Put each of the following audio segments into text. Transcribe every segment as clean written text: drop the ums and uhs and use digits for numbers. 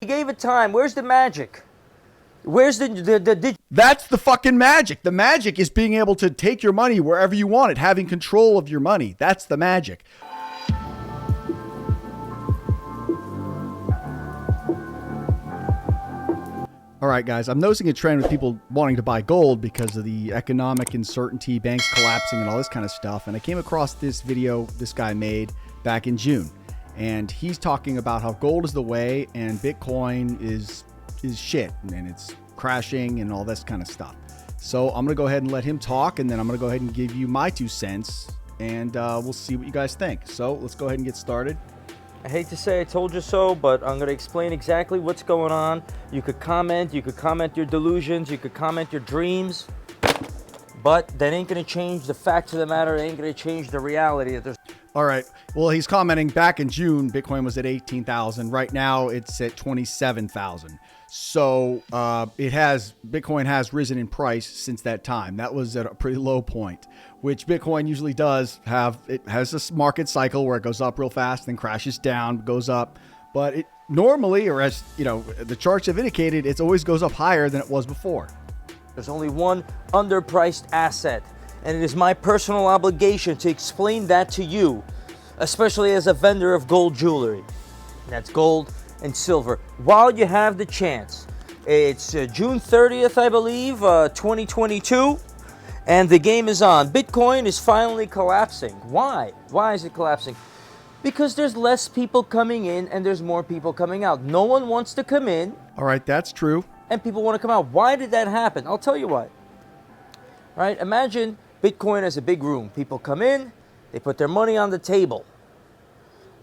gave it time. Where's the magic? Where's the That's the fucking magic. The magic is being able to take your money wherever you want it, having control of your money. That's the magic. All right, guys, I'm noticing a trend with people wanting to buy gold because of the economic uncertainty, banks collapsing, and all this kind of stuff. And I came across this video this guy made back in June. And he's talking about how gold is the way and Bitcoin is shit and it's crashing and all this kind of stuff. So I'm going to go ahead and let him talk, and then I'm going to go ahead and give you my 2 cents, and we'll see what you guys think. So let's go ahead and get started. I hate to say I told you so, but I'm going to explain exactly what's going on. You could comment your delusions, you could comment your dreams, but that ain't going to change the facts of the matter. It ain't going to change the reality that there's. All right. Well, he's commenting back in June, Bitcoin was at 18,000. Right now it's at 27,000. So Bitcoin has risen in price since that time. That was at a pretty low point, which Bitcoin usually does have. It has this market cycle where it goes up real fast, then crashes down, goes up. But it normally, or as you know, the charts have indicated, it always goes up higher than it was before. There's only one underpriced asset, and it is my personal obligation to explain that to you, especially as a vendor of gold jewelry. That's gold and silver. While you have the chance, it's June 30th, I believe, 2022, and the game is on. Bitcoin is finally collapsing. Why? Why is it collapsing? Because there's less people coming in and there's more people coming out. No one wants to come in. All right, that's true. And people want to come out. Why did that happen? I'll tell you why. Right? Imagine Bitcoin as a big room. People come in, they put their money on the table.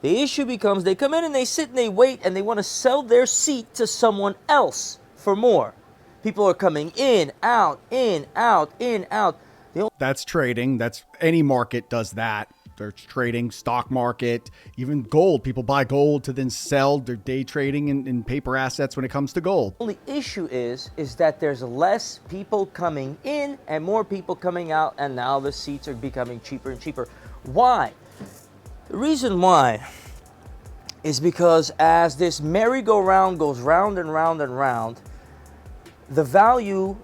The issue becomes they come in and they sit and they wait and they want to sell their seat to someone else for more. People are coming in, out, in, out, in, out. That's trading. That's any market does that. There's trading, stock market, even gold. People buy gold to then sell. They're day trading in paper assets when it comes to gold. The only issue is that there's less people coming in and more people coming out, and now the seats are becoming cheaper and cheaper. Why? The reason why is because as this merry-go-round goes round and round and round, the value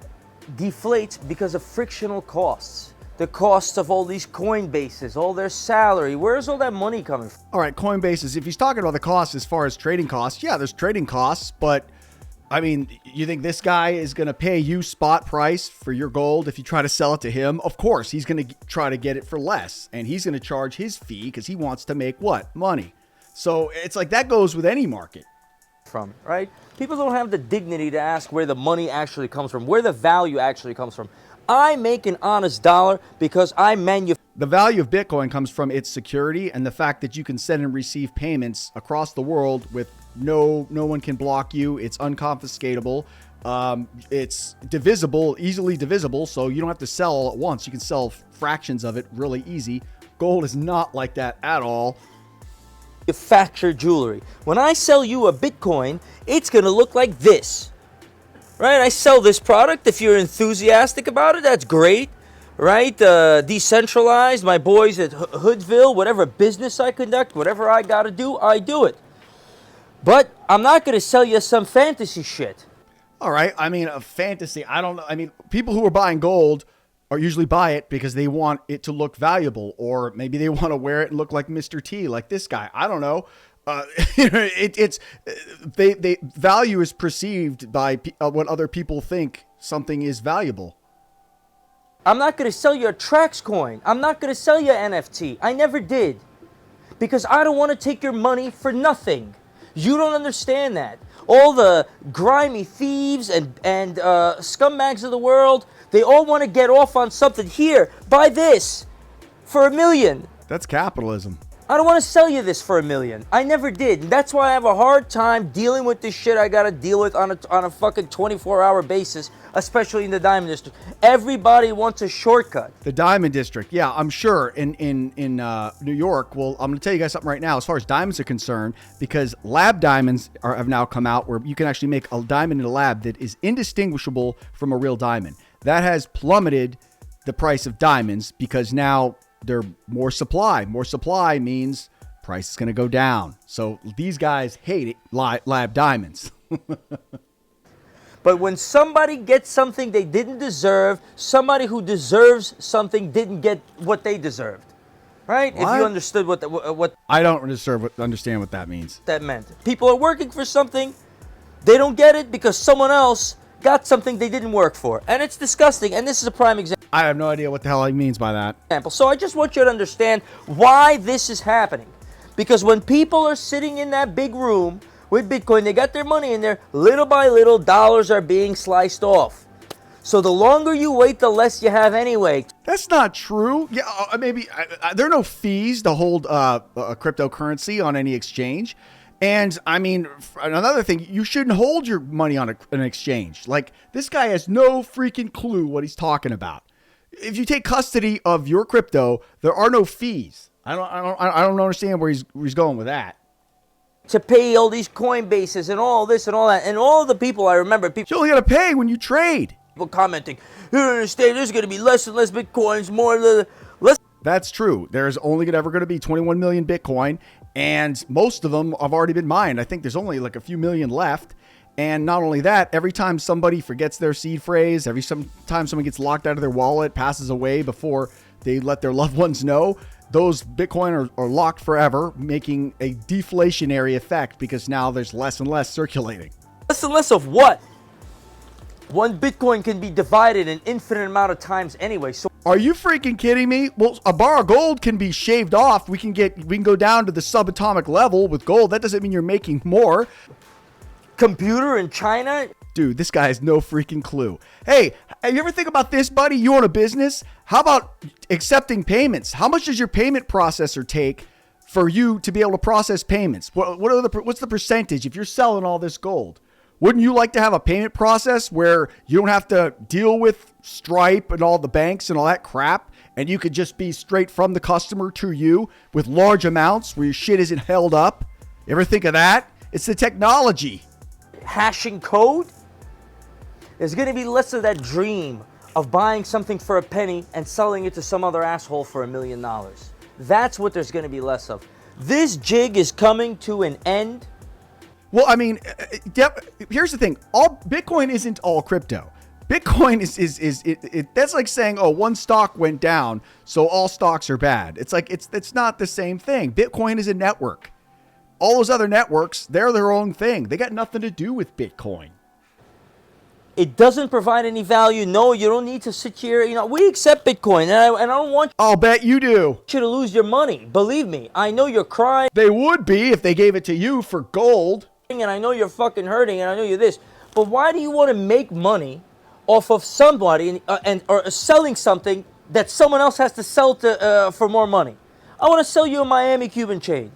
deflates because of frictional costs. The costs of all these Coinbases, all their salary. Where's all that money coming from? All right, Coinbases, if he's talking about the costs as far as trading costs, yeah, there's trading costs, but I mean, you think this guy is going to pay you spot price for your gold if you try to sell it to him? Of course, he's going to try to get it for less, and he's going to charge his fee because he wants to make what? Money. So it's like that goes with any market. Right? People don't have the dignity to ask where the money actually comes from, where the value actually comes from. I make an honest dollar because I manufacture. The value of Bitcoin comes from its security and the fact that you can send and receive payments across the world with no one can block you. It's unconfiscatable. It's divisible, easily divisible, so you don't have to sell all at once. You can sell fractions of it really easy. Gold is not like that at all. Manufacture jewelry. When I sell you a Bitcoin, it's going to look like this. Right? I sell this product. If you're enthusiastic about it, that's great. Right? Decentralized, my boys at Hoodville, whatever business I conduct, whatever I got to do, I do it. But I'm not going to sell you some fantasy shit. All right. I mean, a fantasy. I don't know. I mean, people who are buying gold are usually buy it because they want it to look valuable, or maybe they want to wear it and look like Mr. T, like this guy. I don't know. Value is perceived by what other people think something is valuable. I'm not going to sell you a Trax coin. I'm not going to sell you an NFT. I never did. Because I don't want to take your money for nothing. You don't understand that. All the grimy thieves and scumbags of the world, they all want to get off on something. Here, buy this for $1 million. That's capitalism. I don't want to sell you this for $1 million. I never did. And that's why I have a hard time dealing with this shit I got to deal with on a fucking 24-hour basis, especially in the Diamond District. Everybody wants a shortcut. The Diamond District, yeah, I'm sure in New York. Well, I'm going to tell you guys something right now as far as diamonds are concerned, because lab diamonds have now come out where you can actually make a diamond in a lab that is indistinguishable from a real diamond. That has plummeted the price of diamonds because now they're more supply. More supply means price is going to go down. So these guys hate it, lab diamonds. But when somebody gets something they didn't deserve, somebody who deserves something didn't get what they deserved. Right? What? If you understood what I don't understand what that means. that meant. People are working for something, they don't get it because someone else got something they didn't work for. And it's disgusting, and this is a prime example. I have no idea what the hell he means by that. So I just want you to understand why this is happening. Because when people are sitting in that big room with Bitcoin, they got their money in there, little by little, dollars are being sliced off. So the longer you wait, the less you have anyway. That's not true. Yeah, maybe there are no fees to hold a cryptocurrency on any exchange. And I mean, another thing, you shouldn't hold your money on an exchange. Like, this guy has no freaking clue what he's talking about. If you take custody of your crypto, there are no fees. I don't understand where he's going with that. To pay all these Coinbases and all this and all that, and all the people I remember, You only got to pay when you trade. people commenting, you don't understand, there's going to be less and less Bitcoins, more less. That's true. There's only ever going to be 21 million Bitcoin, and most of them have already been mined. I think there's only like a few million left. And not only that, every time somebody forgets their seed phrase, time someone gets locked out of their wallet, passes away before they let their loved ones know, those Bitcoin are locked forever, making a deflationary effect because now there's less and less circulating. Less and less of what? One Bitcoin can be divided an infinite amount of times anyway. So Are you freaking kidding me? Well, a bar of gold can be shaved off. We can go down to the subatomic level with gold. That doesn't mean you're making more. computer in China? Dude, this guy has no freaking clue. Hey, have you ever think about this, buddy? You own a business. How about accepting payments? How much does your payment processor take for you to be able to process payments? What's the percentage if you're selling all this gold? Wouldn't you like to have a payment process where you don't have to deal with Stripe and all the banks and all that crap, and you could just be straight from the customer to you with large amounts where your shit isn't held up? You ever think of that? It's the technology. Hashing code? There's going to be less of that dream of buying something for a penny and selling it to some other asshole for $1 million. That's what there's going to be less of. This jig is coming to an end. Well, I mean, here's the thing. All Bitcoin isn't all crypto. Bitcoin is that's like saying, oh, one stock went down, so all stocks are bad. It's like it's not the same thing. Bitcoin is a network. All those other networks, they're their own thing. They got nothing to do with Bitcoin. It doesn't provide any value. No, you don't need to sit here. You know, we accept Bitcoin, and I don't want I'll bet you do. you to lose your money. Believe me, I know you're crying, They would be if they gave it to you for gold. and I know you're fucking hurting, and I know you're this. But why do you want to make money off of somebody or selling something that someone else has to sell to for more money? I want to sell you a Miami Cuban chain.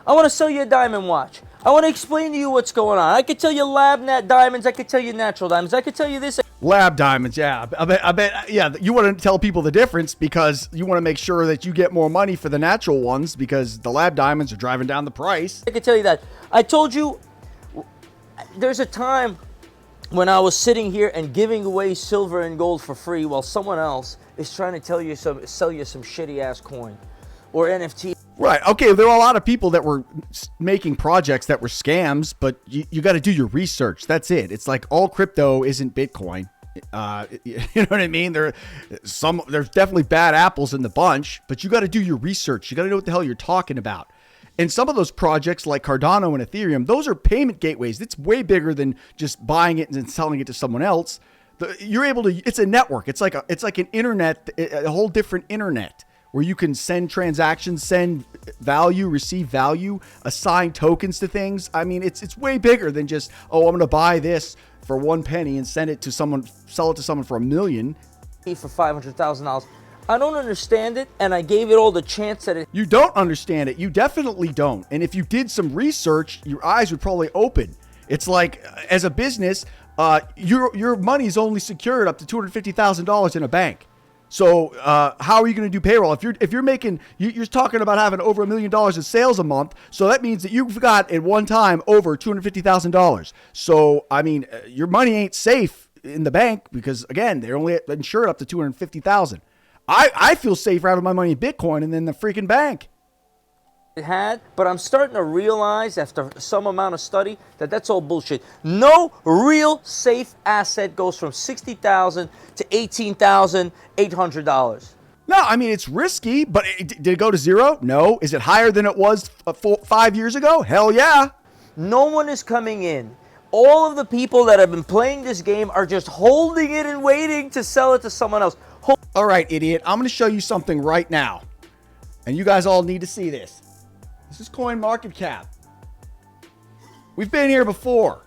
I want to sell you a diamond watch. I want to explain to you what's going on. I could tell you lab nat diamonds. I could tell you natural diamonds. I could tell you this. Lab diamonds, yeah. I bet, yeah. You want to tell people the difference because you want to make sure that you get more money for the natural ones because the lab diamonds are driving down the price. I could tell you that. I told you there's a time when I was sitting here and giving away silver and gold for free while someone else is trying to sell you some shitty ass coin or NFT. Right. Okay. There were a lot of people that were making projects that were scams, but you got to do your research. That's it. It's like all crypto isn't Bitcoin. You know what I mean? There's definitely bad apples in the bunch, but you got to do your research. You got to know what the hell you're talking about. And some of those projects like Cardano and Ethereum, those are payment gateways. It's way bigger than just buying it and selling it to someone else. You're able to. It's a network. It's like an internet, a whole different internet, where you can send transactions, send value, receive value, assign tokens to things. I mean, it's way bigger than just, oh, I'm going to buy this for 1 penny and sell it to someone for $1 million. For $500,000. I don't understand it, and I gave it all the chance that it. You don't understand it. You definitely don't. And if you did some research, your eyes would probably open. It's like, as a business, your money's only secured up to $250,000 in a bank. So how are you going to do payroll? If you're making, you're talking about having over $1 million in sales a month. So that means that you've got at one time over $250,000. So, I mean, your money ain't safe in the bank because, again, they're only insured up to $250,000. I feel safer having my money in Bitcoin and then the freaking bank. it had, but I'm starting to realize after some amount of study that that's all bullshit. No real safe asset goes from $60,000 to $18,800. No, I mean, it's risky, but did it go to zero? No. Is it higher than it was 5 years ago? Hell yeah. No one is coming in. All of the people that have been playing this game are just holding it and waiting to sell it to someone else. All right, idiot. I'm going to show you something right now. And you guys all need to see this. This is CoinMarketCap. We've been here before.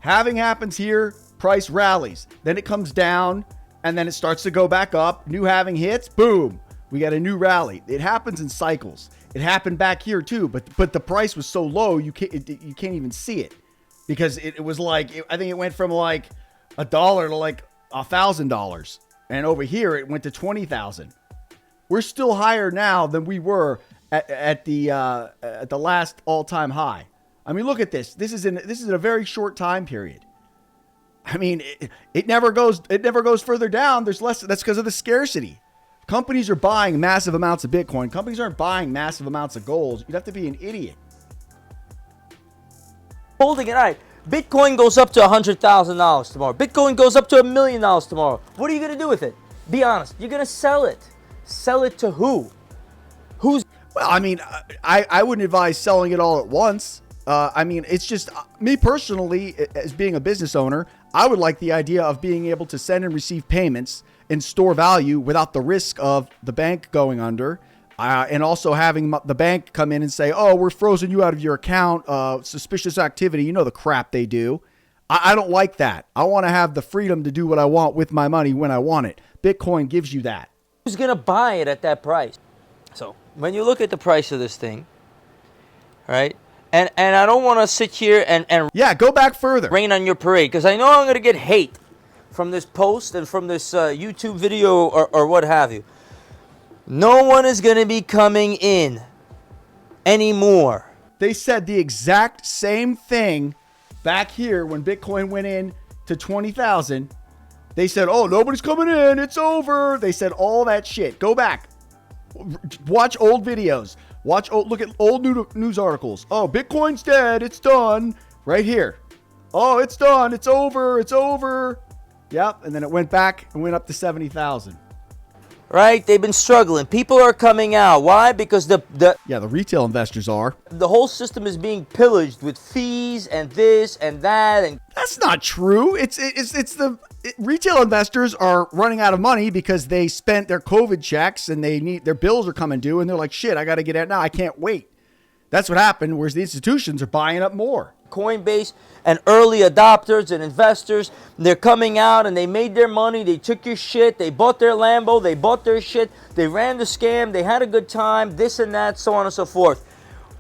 Halving happens here, price rallies. Then it comes down, and then it starts to go back up. New halving hits, boom. We got a new rally. It happens in cycles. It happened back here too, but the price was so low you can't even see it. Because it was like, I think it went from like $1 to like $1,000. And over here, it went to 20,000. We're still higher now than we were at the last all-time high. I mean, look at this. This is in a very short time period. I mean, it never goes further down. There's less. That's because of the scarcity. Companies are buying massive amounts of Bitcoin. Companies aren't buying massive amounts of gold. You'd have to be an idiot. Holding it. All right. Bitcoin goes up to $100,000 tomorrow. Bitcoin goes up to $1 million tomorrow. What are you going to do with it? Be honest. You're going to sell it. Sell it to who? Who's... Well, I mean, I wouldn't advise selling it all at once. I mean, it's just me personally, as being a business owner, I would like the idea of being able to send and receive payments and store value without the risk of the bank going under. And also having the bank come in and say, oh, we're frozen you out of your account. Suspicious activity. You know the crap they do. I don't like that. I want to have the freedom to do what I want with my money when I want it. Bitcoin gives you that. Who's going to buy it at that price? So when you look at the price of this thing, right? And I don't want to sit here and yeah, go back further. Rain on your parade, because I know I'm going to get hate from this post and from this YouTube video or what have you. No one is going to be coming in anymore. They said the exact same thing back here when Bitcoin went in to 20,000. They said, oh, nobody's coming in. It's over. They said all that shit. Go back. Watch old videos. Look at old news articles. Oh, Bitcoin's dead. It's done. Right here. Oh, it's done. It's over. It's over. Yep. And then it went back and went up to 70,000. Right? They've been struggling. People are coming out. Why? Because the retail investors are. The whole system is being pillaged with fees and this and that. And that's not true. Retail investors are running out of money because they spent their COVID checks and their bills are coming due and they're like, shit, I got to get out now. I can't wait. That's what happened. Whereas the institutions are buying up more. Coinbase and early adopters and investors, they're coming out and they made their money. They took your shit. They bought their Lambo. They bought their shit. They ran the scam. They had a good time. This and that, so on and so forth.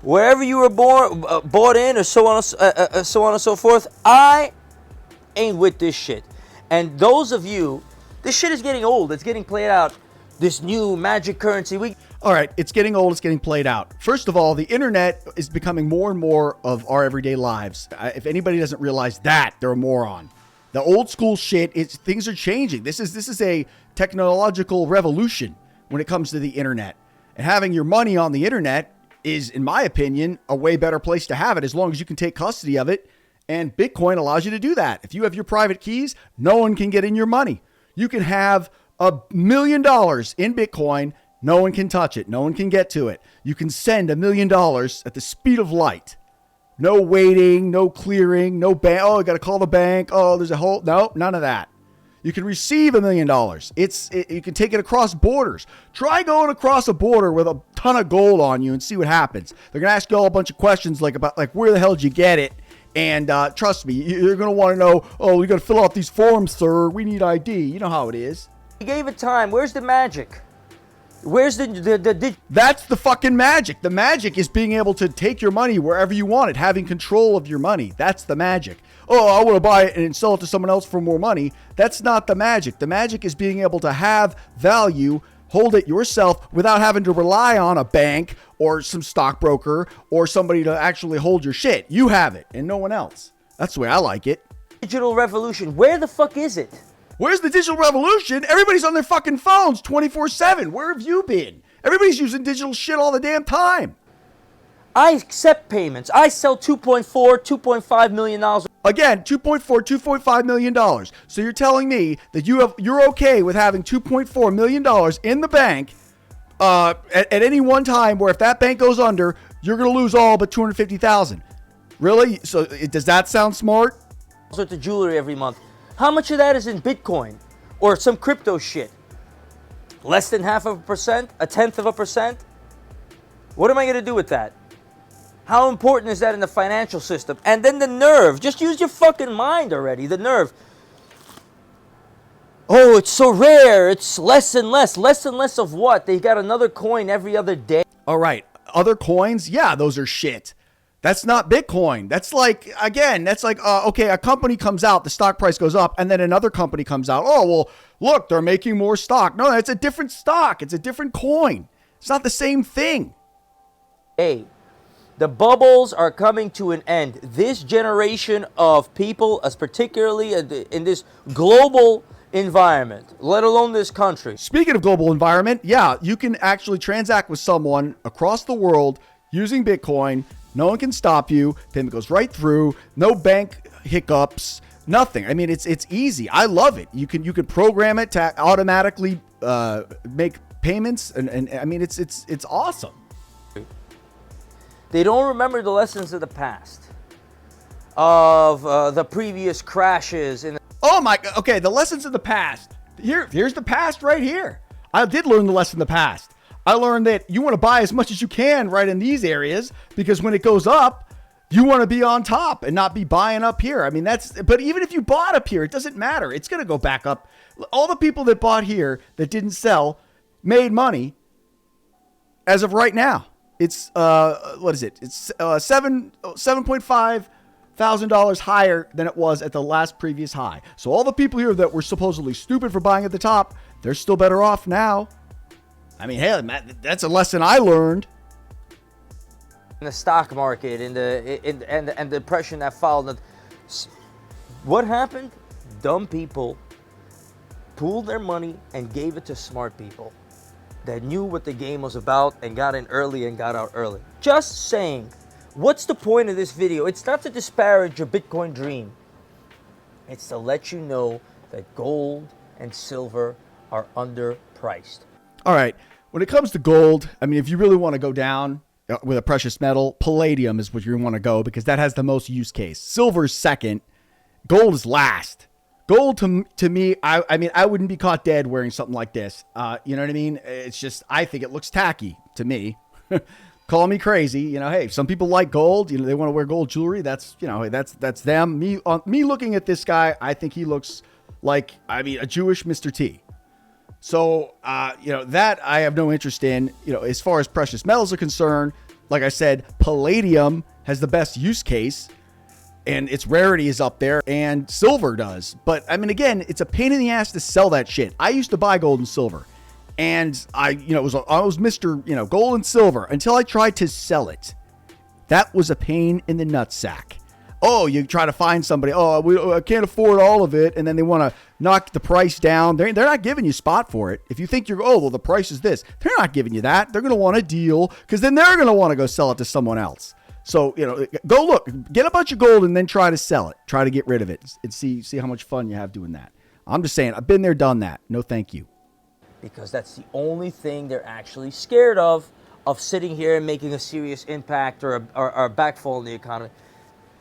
Wherever you were bought in, or so on and so forth, I ain't with this shit. And those of you, this shit is getting old. It's getting played out. This new magic currency. All right, it's getting old. It's getting played out. First of all, the internet is becoming more and more of our everyday lives. If anybody doesn't realize that, they're a moron. The old school shit, things are changing. This is a technological revolution when it comes to the internet. And having your money on the internet is, in my opinion, a way better place to have it as long as you can take custody of it. And Bitcoin allows you to do that. If you have your private keys, no one can get in your money. You can have $1 million in Bitcoin. No one can touch it. No one can get to it. You can send $1 million at the speed of light. No waiting, no clearing, no bank. Oh, I got to call the bank. Oh, there's a whole, no, none of that. You can receive $1 million. You can take it across borders. Try going across a border with a ton of gold on you and see what happens. They're going to ask you all a bunch of questions like where the hell did you get it? And trust me, you're going to want to know, oh, you got to fill out these forms, sir. We need ID. You know how it is. You gave it time. Where's the magic? Where's the That's the fucking magic. The magic is being able to take your money wherever you want it, having control of your money. That's the magic. Oh, I want to buy it and sell it to someone else for more money. That's not the magic. The magic is being able to have value, hold it yourself without having to rely on a bank or some stockbroker or somebody to actually hold your shit. You have it and no one else. That's the way I like it. Digital revolution. Where the fuck is it? Where's the digital revolution? Everybody's on their fucking phones 24/7. Where have you been? Everybody's using digital shit all the damn time. I accept payments. I sell $2.5 million. Again, $2.5 million. So you're telling me that you're okay with having $2.4 million in the bank at any one time, where if that bank goes under, you're going to lose all but $250,000. Really? So does that sound smart? To jewelry every month. How much of that is in Bitcoin or some crypto shit? Less than 0.5%? 0.1%? What am I going to do with that? How important is that in the financial system? And then the nerve. Just use your fucking mind already. The nerve. Oh, it's so rare. It's less and less. Less and less of what? They got another coin every other day. All right. Other coins? Yeah, those are shit. That's not Bitcoin. That's like, again, that's like, okay, a company comes out, the stock price goes up, and then another company comes out. Oh, well, look, they're making more stock. No, it's a different stock. It's a different coin. It's not the same thing. Hey. The bubbles are coming to an end. This generation of people, as particularly in this global environment, let alone this country. Speaking of global environment, yeah, you can actually transact with someone across the world using Bitcoin. No one can stop you. Payment goes right through. No bank hiccups. Nothing. I mean, it's easy. I love it. You can program it to automatically make payments, and I mean, it's awesome. They don't remember the lessons of the past, of the previous crashes. Oh my, okay, the lessons of the past. Here's the past right here. I did learn the lesson in the past. I learned that you want to buy as much as you can right in these areas, because when it goes up, you want to be on top and not be buying up here. I mean, but even if you bought up here, it doesn't matter. It's going to go back up. All the people that bought here that didn't sell made money as of right now. It's what is it? It's $7,500 higher than it was at the last previous high. So all the people here that were supposedly stupid for buying at the top, they're still better off now. I mean, hey, that's a lesson I learned. In the stock market, and the depression that followed. What happened? Dumb people pooled their money and gave it to smart people that knew what the game was about and got in early and got out early. Just saying, what's the point of this video? It's not to disparage your Bitcoin dream. It's to let you know that gold and silver are underpriced. All right, when it comes to gold, I mean, if you really want to go down with a precious metal, palladium is what you want to go, because that has the most use case. Silver's second, gold is last. Gold to me, I mean, I wouldn't be caught dead wearing something like this. You know what I mean? It's just, I think it looks tacky to me. Call me crazy. You know, hey, some people like gold. You know, they want to wear gold jewelry. That's, you know, that's them. Me looking at this guy, I think he looks like, I mean, a Jewish Mr. T. So, you know, that I have no interest in. You know, as far as precious metals are concerned, like I said, palladium has the best use case, and its rarity is up there, and silver does. But I mean, again, it's a pain in the ass to sell that shit. I used to buy gold and silver, and I was Mr. Gold and silver until I tried to sell it. That was a pain in the nutsack. Oh, you try to find somebody. Oh, I can't afford all of it, and then they want to knock the price down. They're not giving you spot for it. If you think well, the price is this, they're not giving you that. They're going to want a deal, because then they're going to want to go sell it to someone else. So, go look, get a bunch of gold and then try to sell it. Try to get rid of it and see how much fun you have doing that. I'm just saying, I've been there, done that. No, thank you. Because that's the only thing they're actually scared of sitting here and making a serious impact or a backfall in the economy.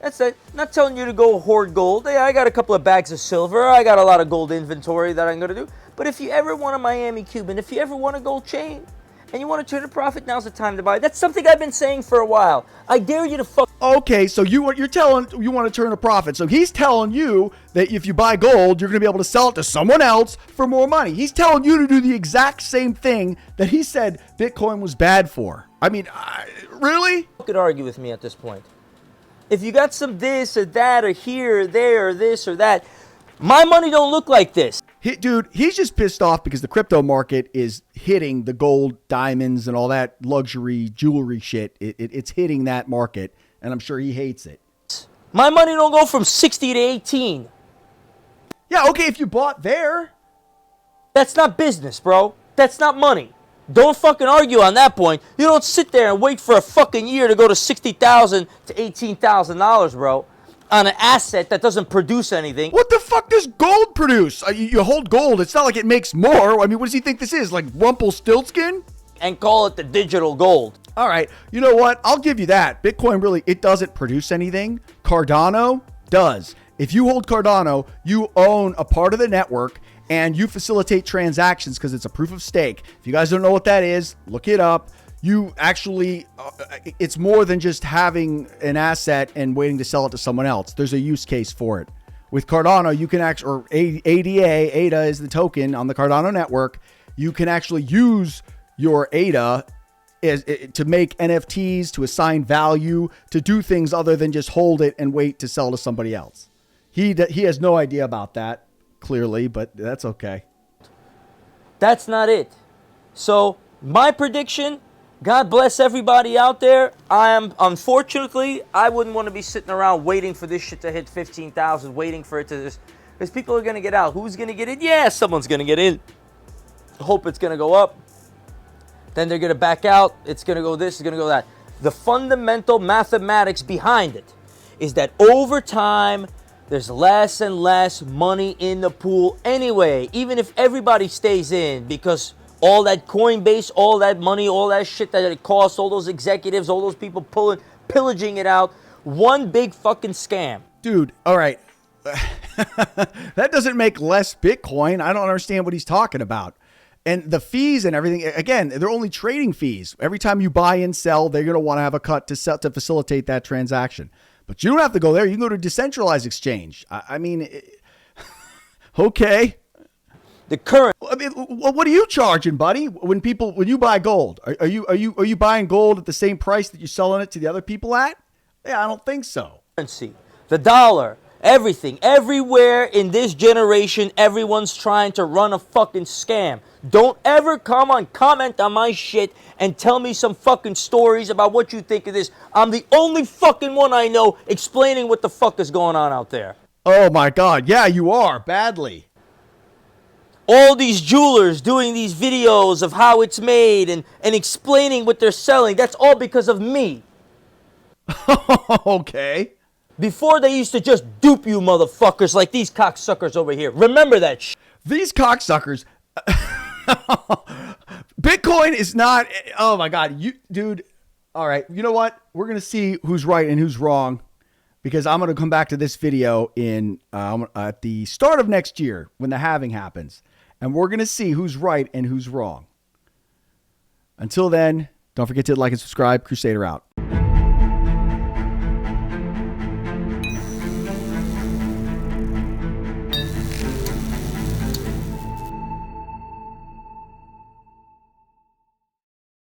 That's it. Not telling you to go hoard gold. Hey, I got a couple of bags of silver. I got a lot of gold inventory that I'm going to do. But if you ever want a Miami Cuban, if you ever want a gold chain, and you want to turn a profit, now's the time to buy. That's something I've been saying for a while. I dare you to fuck. Okay, so you're telling you want to turn a profit. So he's telling you that if you buy gold, you're going to be able to sell it to someone else for more money. He's telling you to do the exact same thing that he said Bitcoin was bad for. I mean, really? You could argue with me at this point. If you got some this or that or here or there or this or that, my money don't look like this. Dude, he's just pissed off because the crypto market is hitting the gold, diamonds, and all that luxury jewelry shit. It's hitting that market, and I'm sure he hates it. My money don't go from 60 to 18. Yeah, okay, if you bought there. That's not business, bro. That's not money. Don't fucking argue on that point. You don't sit there and wait for a fucking year to go to $60,000 to $18,000, bro, on an asset that doesn't produce anything. What the fuck does gold produce? You hold gold. It's not like it makes more. I mean, what does he think this is? Like Rumpelstiltskin? And call it the digital gold. All right. You know what? I'll give you that. Bitcoin really, it doesn't produce anything. Cardano does. If you hold Cardano, you own a part of the network and you facilitate transactions because it's a proof of stake. If you guys don't know what that is, look it up. You actually, it's more than just having an asset and waiting to sell it to someone else. There's a use case for it. With Cardano, you can actually, or ADA is the token on the Cardano network. You can actually use your ADA to make NFTs, to assign value, to do things other than just hold it and wait to sell to somebody else. He has no idea about that, clearly, but that's okay. That's not it. So my prediction, God bless everybody out there. Unfortunately, I wouldn't want to be sitting around waiting for this shit to hit 15,000, waiting for it to just, because people are going to get out. Who's going to get in? Yeah, someone's going to get in. Hope it's going to go up. Then they're going to back out. It's going to go this, it's going to go that. The fundamental mathematics behind it is that over time, there's less and less money in the pool anyway, even if everybody stays in, because all that Coinbase, all that money, all that shit that it costs, all those executives, all those people pillaging it out, one big fucking scam. Dude, all right. That doesn't make less Bitcoin. I don't understand what he's talking about. And the fees and everything, again, they're only trading fees. Every time you buy and sell, they're going to want to have a cut to facilitate that transaction. But you don't have to go there. You can go to a decentralized exchange. I mean, okay. The current. I mean, what are you charging, buddy? When you buy gold, are you buying gold at the same price that you're selling it to the other people at? Yeah, I don't think so. Currency, the dollar, everything, everywhere in this generation, everyone's trying to run a fucking scam. Don't ever comment on my shit and tell me some fucking stories about what you think of this. I'm the only fucking one I know explaining what the fuck is going on out there. Oh my God. Yeah, you are. Badly. All these jewelers doing these videos of how it's made and explaining what they're selling. That's all because of me. Okay. Before they used to just dupe you motherfuckers like these cocksuckers over here. Remember that shit. These cocksuckers. Bitcoin is not. Oh my God. Dude. All right. You know what? We're going to see who's right and who's wrong, because I'm going to come back to this video at the start of next year when the halving happens. And we're going to see who's right and who's wrong. Until then, don't forget to like and subscribe. Crusader out.